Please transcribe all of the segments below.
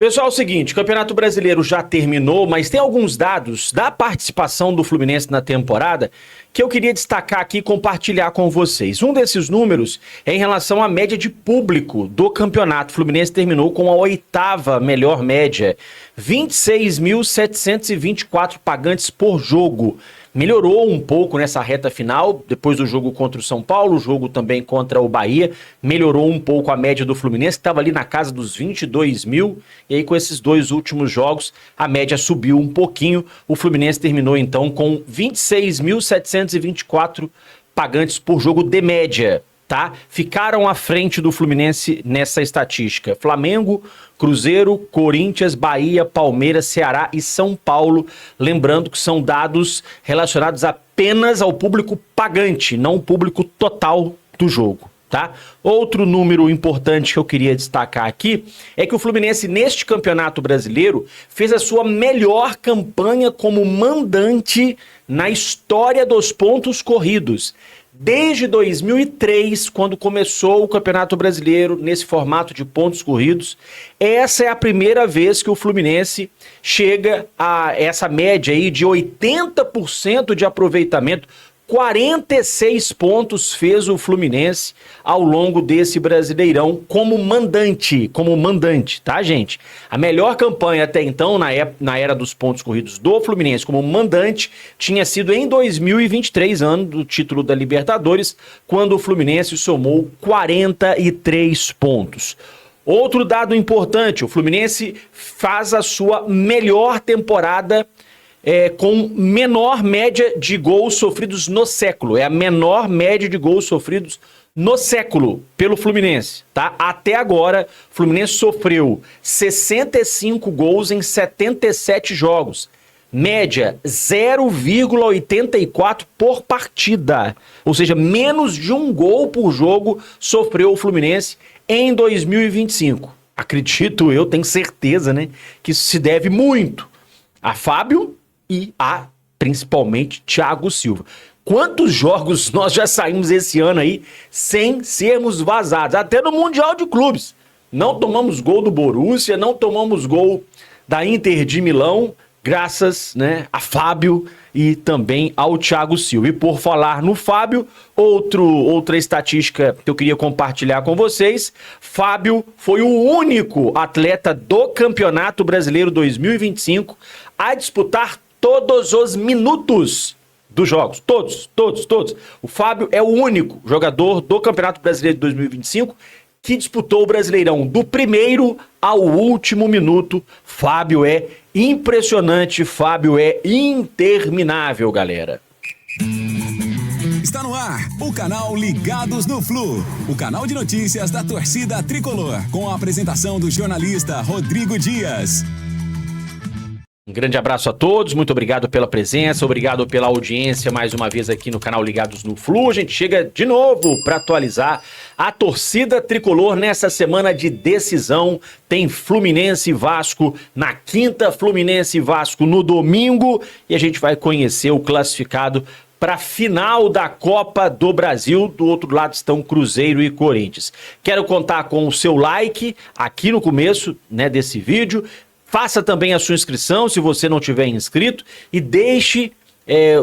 Pessoal, é o seguinte, o Campeonato Brasileiro já terminou, mas tem alguns dados da participação do Fluminense na temporada que eu queria destacar aqui e compartilhar com vocês. Um desses números é em relação à média de público do campeonato. O Fluminense terminou com a 8ª melhor média, 26.724 pagantes por jogo. Melhorou um pouco nessa reta final, depois do jogo contra o São Paulo, o jogo também contra o Bahia, melhorou um pouco a média do Fluminense, que estava ali na casa dos 22 mil, e aí com esses dois últimos jogos, a média subiu um pouquinho, o Fluminense terminou então com 26.724 pagantes por jogo de média, tá? Ficaram à frente do Fluminense nessa estatística: Flamengo, Cruzeiro, Corinthians, Bahia, Palmeiras, Ceará e São Paulo. Lembrando que são dados relacionados apenas ao público pagante, não o público total do jogo, tá? Outro número importante que eu queria destacar aqui é que o Fluminense neste Campeonato Brasileiro fez a sua melhor campanha como mandante na história dos pontos corridos. Desde 2003, quando começou o Campeonato Brasileiro nesse formato de pontos corridos, essa é a primeira vez que o Fluminense chega a essa média aí de 80% de aproveitamento. 46 pontos fez o Fluminense ao longo desse Brasileirão como mandante, tá, gente? A melhor campanha até então, na era dos pontos corridos do Fluminense como mandante, tinha sido em 2023, ano do título da Libertadores, quando o Fluminense somou 43 pontos. Outro dado importante, o Fluminense faz a sua melhor temporada com menor média de gols sofridos no século. É a menor média de gols sofridos no século pelo Fluminense, tá? Até agora, o Fluminense sofreu 65 gols em 77 jogos. Média 0,84 por partida. Ou seja, menos de um gol por jogo sofreu o Fluminense em 2025. Acredito eu, tenho certeza, né, que isso se deve muito a Fábio e a, principalmente, Thiago Silva. Quantos jogos nós já saímos esse ano aí sem sermos vazados? Até no Mundial de Clubes. Não tomamos gol do Borussia, não tomamos gol da Inter de Milão, graças, né, a Fábio e também ao Thiago Silva. E por falar no Fábio, outra estatística que eu queria compartilhar com vocês: Fábio foi o único atleta do Campeonato Brasileiro 2025 a disputar todos os minutos dos jogos. Todos. O Fábio é o único jogador do Campeonato Brasileiro de 2025 que disputou o Brasileirão do primeiro ao último minuto. Fábio é impressionante, Fábio é interminável, galera. Está no ar o canal Ligados no Flu, o canal de notícias da torcida tricolor, com a apresentação do jornalista Rodrigo Dias. Um grande abraço a todos, muito obrigado pela presença, obrigado pela audiência mais uma vez aqui no canal Ligados no Flu. A gente chega de novo para atualizar a torcida tricolor nessa semana de decisão. Tem Fluminense e Vasco na quinta, Fluminense e Vasco no domingo, e a gente vai conhecer o classificado para a final da Copa do Brasil. Do outro lado estão Cruzeiro e Corinthians. Quero contar com o seu like aqui no começo, né, desse vídeo. Faça também a sua inscrição, se você não tiver inscrito, e deixe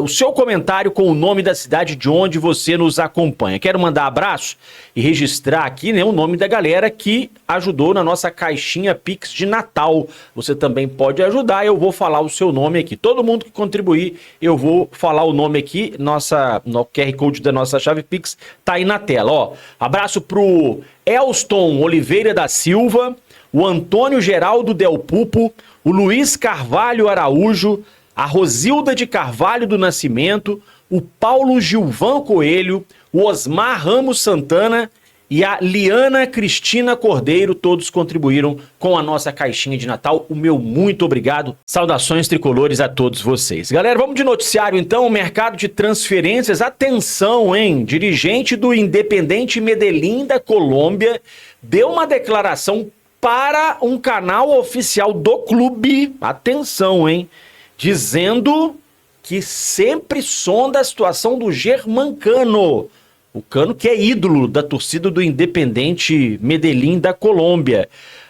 o seu comentário com o nome da cidade de onde você nos acompanha. Quero mandar abraço e registrar aqui, né, o nome da galera que ajudou na nossa caixinha Pix de Natal. Você também pode ajudar, eu vou falar o seu nome aqui. Todo mundo que contribuir, eu vou falar o nome aqui. No QR Code da nossa chave Pix tá aí na tela, ó. Abraço pro Elston Oliveira da Silva, o Antônio Geraldo Del Pupo, o Luiz Carvalho Araújo, a Rosilda de Carvalho do Nascimento, o Paulo Gilvan Coelho, o Osmar Ramos Santana e a Liana Cristina Cordeiro. Todos contribuíram com a nossa caixinha de Natal. O meu muito obrigado. Saudações tricolores a todos vocês. Galera, vamos de noticiário então. O mercado de transferências. Atenção, hein? Dirigente do Independiente Medellín da Colômbia deu uma declaração para um canal oficial do clube, atenção, hein, dizendo que sempre sonda a situação do Germancano, o Cano que é ídolo da torcida do Independiente Medellín da Colômbia.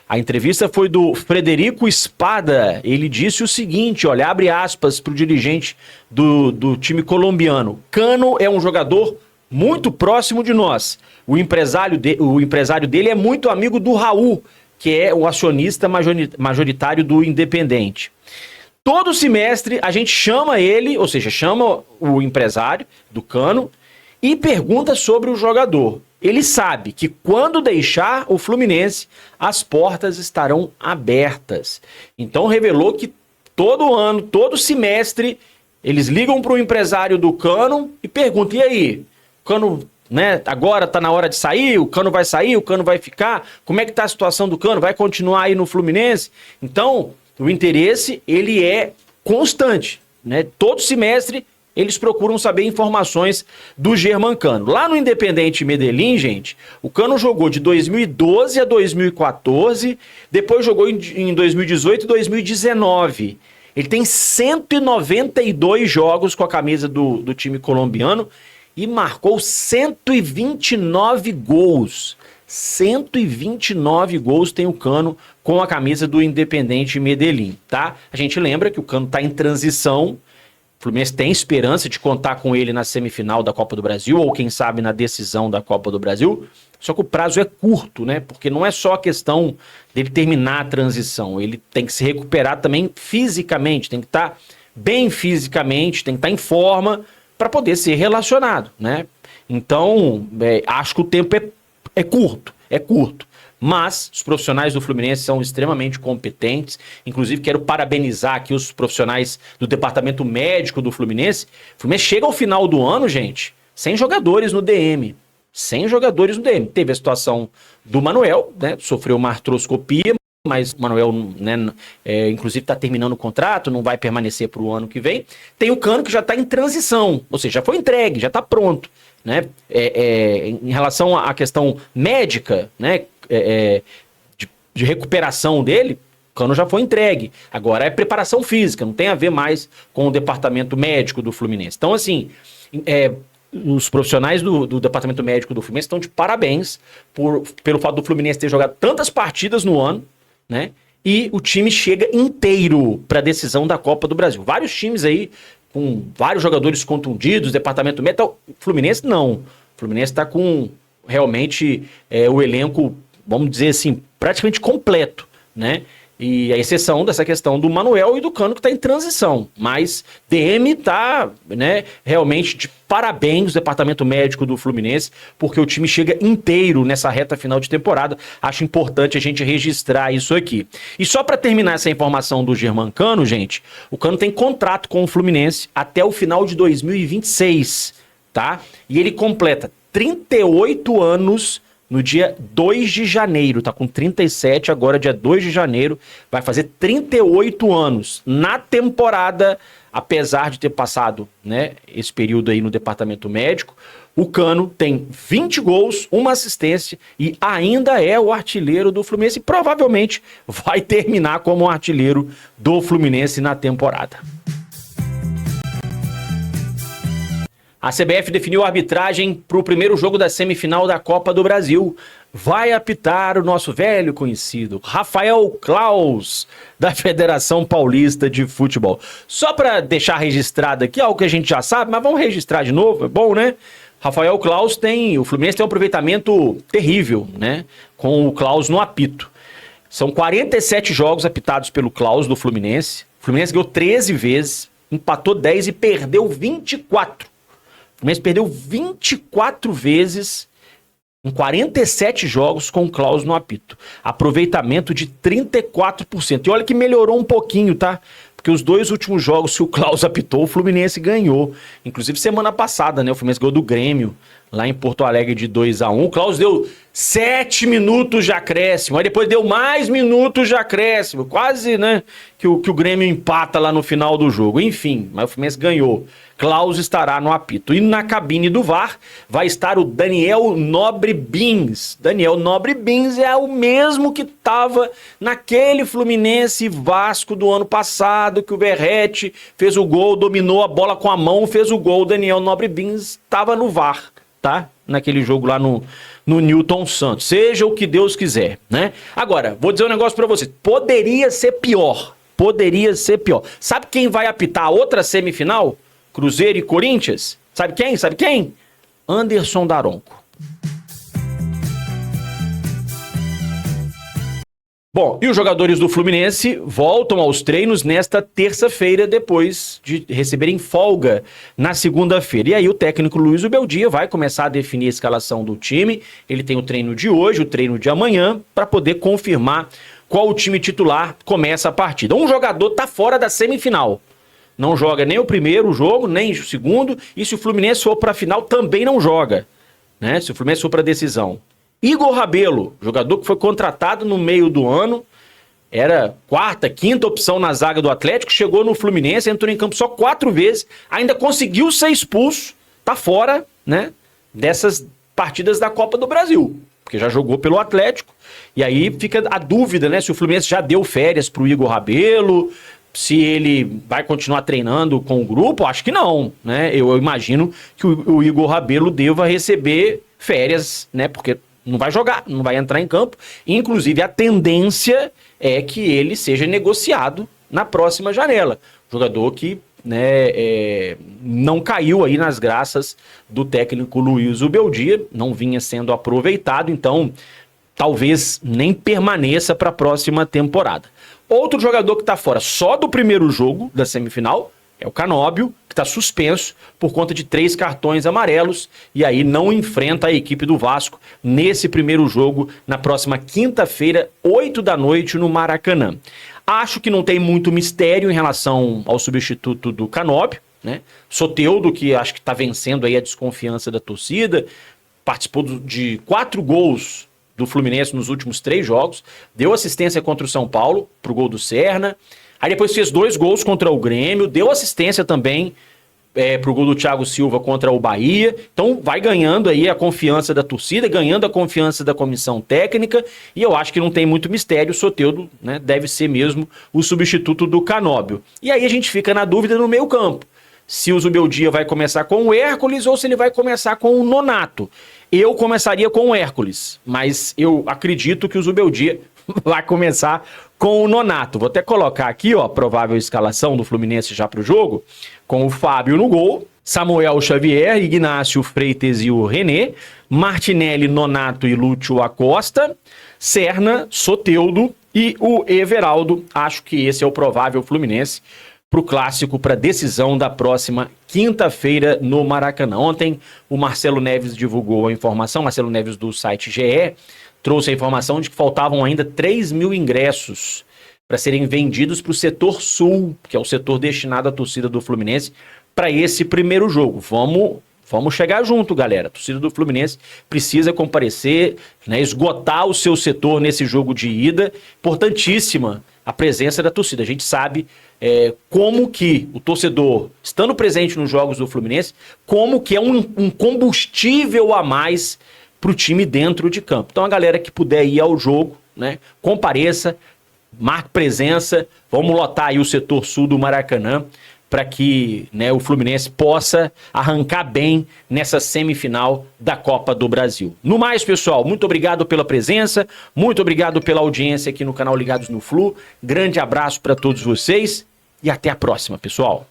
A entrevista foi do Frederico Espada. Ele disse o seguinte, olha, abre aspas para o dirigente do time colombiano. Cano é um jogador muito próximo de nós. O empresário dele é muito amigo do Raul, que é o acionista majoritário do Independente. Todo semestre a gente chama ele, ou seja, chama o empresário do Cano e pergunta sobre o jogador. Ele sabe que quando deixar o Fluminense, as portas estarão abertas. Então revelou que todo ano, todo semestre, eles ligam para o empresário do Cano e perguntam, e aí, o Cano, né, agora tá na hora de sair, o Cano vai sair, o Cano vai ficar, como é que tá a situação do Cano, vai continuar aí no Fluminense? Então, o interesse, ele é constante, né? Todo semestre, eles procuram saber informações do Germancano. Lá no Independente Medellín, gente, o Cano jogou de 2012 a 2014, depois jogou em 2018 e 2019. Ele tem 192 jogos com a camisa do time colombiano e marcou 129 gols. 129 gols tem o Cano com a camisa do Independente Medellín, tá? A gente lembra que o Cano tá em transição. O Fluminense tem esperança de contar com ele na semifinal da Copa do Brasil, ou quem sabe na decisão da Copa do Brasil, só que o prazo é curto, né? Porque não é só a questão dele terminar a transição, ele tem que se recuperar também fisicamente, tem que estar bem fisicamente, tem que estar em forma para poder ser relacionado, né? Então, acho que o tempo é curto. Mas os profissionais do Fluminense são extremamente competentes. Inclusive, quero parabenizar aqui os profissionais do departamento médico do Fluminense. O Fluminense chega ao final do ano, gente, sem jogadores no DM. Teve a situação do Manuel, né? Sofreu uma artroscopia, mas o Manuel, né, inclusive, está terminando o contrato, não vai permanecer para o ano que vem. Tem o Cano, que já está em transição, ou seja, já foi entregue, já está pronto. Né? Em relação à questão médica, né? De recuperação dele, o Cano já foi entregue. Agora é preparação física, não tem a ver mais com o departamento médico do Fluminense. Então, assim, os profissionais do departamento médico do Fluminense estão de parabéns pelo fato do Fluminense ter jogado tantas partidas no ano, né? E o time chega inteiro para a decisão da Copa do Brasil. Vários times aí com vários jogadores contundidos, departamento médico. O Fluminense não. O Fluminense está com realmente o elenco, vamos dizer assim, praticamente completo, né? E a exceção dessa questão do Manuel e do Cano, que está em transição. Mas DM está, né, realmente de parabéns, o departamento médico do Fluminense, porque o time chega inteiro nessa reta final de temporada. Acho importante a gente registrar isso aqui. E só para terminar essa informação do Germancano, gente, o Cano tem contrato com o Fluminense até o final de 2026, tá? E ele completa 38 anos no dia 2 de janeiro, tá com 37, agora dia 2 de janeiro, vai fazer 38 anos na temporada, apesar de ter passado, né, esse período aí no departamento médico. O Cano tem 20 gols, uma assistência e ainda é o artilheiro do Fluminense e provavelmente vai terminar como artilheiro do Fluminense na temporada. A CBF definiu a arbitragem para o primeiro jogo da semifinal da Copa do Brasil. Vai apitar o nosso velho conhecido Rafael Claus, da Federação Paulista de Futebol. Só para deixar registrado aqui, algo que a gente já sabe, mas vamos registrar de novo, é bom, né? Rafael Claus o Fluminense tem um aproveitamento terrível, né? Com o Claus no apito. São 47 jogos apitados pelo Claus do Fluminense. O Fluminense ganhou 13 vezes, empatou 10 e perdeu 24. O Fluminense perdeu 24 vezes em 47 jogos com o Claus no apito. Aproveitamento de 34%. E olha que melhorou um pouquinho, tá? Porque os 2 últimos jogos que o Claus apitou, o Fluminense ganhou. Inclusive semana passada, né? O Fluminense ganhou do Grêmio, lá em Porto Alegre, de 2-1. O Claus deu 7 minutos de acréscimo. Aí depois deu mais minutos de acréscimo. Quase, né? Que o Grêmio empata lá no final do jogo. Enfim, mas o Fluminense ganhou. Claus estará no apito. E na cabine do VAR vai estar o Daniel Nobre Bins. Daniel Nobre Bins é o mesmo que estava naquele Fluminense Vasco do ano passado, que o Verratti fez o gol, dominou a bola com a mão, fez o gol. O Daniel Nobre Bins estava no VAR. tá? Naquele jogo lá no Newton Santos. Seja o que Deus quiser, né? Agora, vou dizer um negócio pra vocês. Poderia ser pior. Poderia ser pior. Sabe quem vai apitar a outra semifinal? Cruzeiro e Corinthians? Sabe quem? Sabe quem? Anderson Daronco. Bom, e os jogadores do Fluminense voltam aos treinos nesta terça-feira, depois de receberem folga na segunda-feira. E aí o técnico Luiz Ubeldia vai começar a definir a escalação do time. Ele tem o treino de hoje, o treino de amanhã, para poder confirmar qual o time titular começa a partida. Um jogador tá fora da semifinal. Não joga nem o primeiro jogo, nem o segundo. E se o Fluminense for para a final, também não joga, né? Se o Fluminense for para a decisão. Igor Rabelo, jogador que foi contratado no meio do ano, era quarta, quinta opção na zaga do Atlético, chegou no Fluminense, entrou em campo só 4 vezes, ainda conseguiu ser expulso, tá fora, né, dessas partidas da Copa do Brasil, porque já jogou pelo Atlético, e aí fica a dúvida, né, se o Fluminense já deu férias pro Igor Rabelo, se ele vai continuar treinando com o grupo, acho que não, né, eu imagino que o Igor Rabelo deva receber férias, né, porque não vai jogar, não vai entrar em campo. Inclusive, a tendência é que ele seja negociado na próxima janela. Jogador que, né, não caiu aí nas graças do técnico Luiz Ubeldia, não vinha sendo aproveitado, então talvez nem permaneça para a próxima temporada. Outro jogador que está fora só do primeiro jogo da semifinal é o Canóbio, que está suspenso por conta de 3 cartões amarelos e aí não enfrenta a equipe do Vasco nesse primeiro jogo na próxima quinta-feira, 8 da noite, no Maracanã. Acho que não tem muito mistério em relação ao substituto do Canóbio, né? Soteldo, que acho que está vencendo aí a desconfiança da torcida, participou de 4 gols do Fluminense nos últimos 3 jogos, deu assistência contra o São Paulo pro gol do Serna. Aí depois fez 2 gols contra o Grêmio, deu assistência também pro gol do Thiago Silva contra o Bahia. Então vai ganhando aí a confiança da torcida, ganhando a confiança da comissão técnica, e eu acho que não tem muito mistério, o Soteldo, né, deve ser mesmo o substituto do Canóbio. E aí a gente fica na dúvida no meio campo, se o Zubeldia vai começar com o Hércules ou se ele vai começar com o Nonato. Eu começaria com o Hércules, mas eu acredito que o Zubeldia vai começar com o Nonato. Vou até colocar aqui, ó, a provável escalação do Fluminense já pro jogo, com o Fábio no gol, Samuel Xavier, Ignácio Freitas e o René, Martinelli, Nonato e Lúcio Acosta, Serna, Soteldo e o Everaldo. Acho que esse é o provável Fluminense pro clássico, para decisão da próxima quinta-feira no Maracanã. Ontem o Marcelo Neves divulgou a informação, Marcelo Neves do site GE, trouxe a informação de que faltavam ainda 3 mil ingressos para serem vendidos para o setor sul, que é o setor destinado à torcida do Fluminense, para esse primeiro jogo. Vamos chegar junto, galera. A torcida do Fluminense precisa comparecer, né, esgotar o seu setor nesse jogo de ida. Importantíssima a presença da torcida. A gente sabe como que o torcedor, estando presente nos jogos do Fluminense, como que é um combustível a mais para o time dentro de campo. Então a galera que puder ir ao jogo, né, compareça, marque presença, vamos lotar aí o setor sul do Maracanã para que, né, o Fluminense possa arrancar bem nessa semifinal da Copa do Brasil. No mais, pessoal, muito obrigado pela presença, muito obrigado pela audiência aqui no canal Ligados no Flu, grande abraço para todos vocês e até a próxima, pessoal.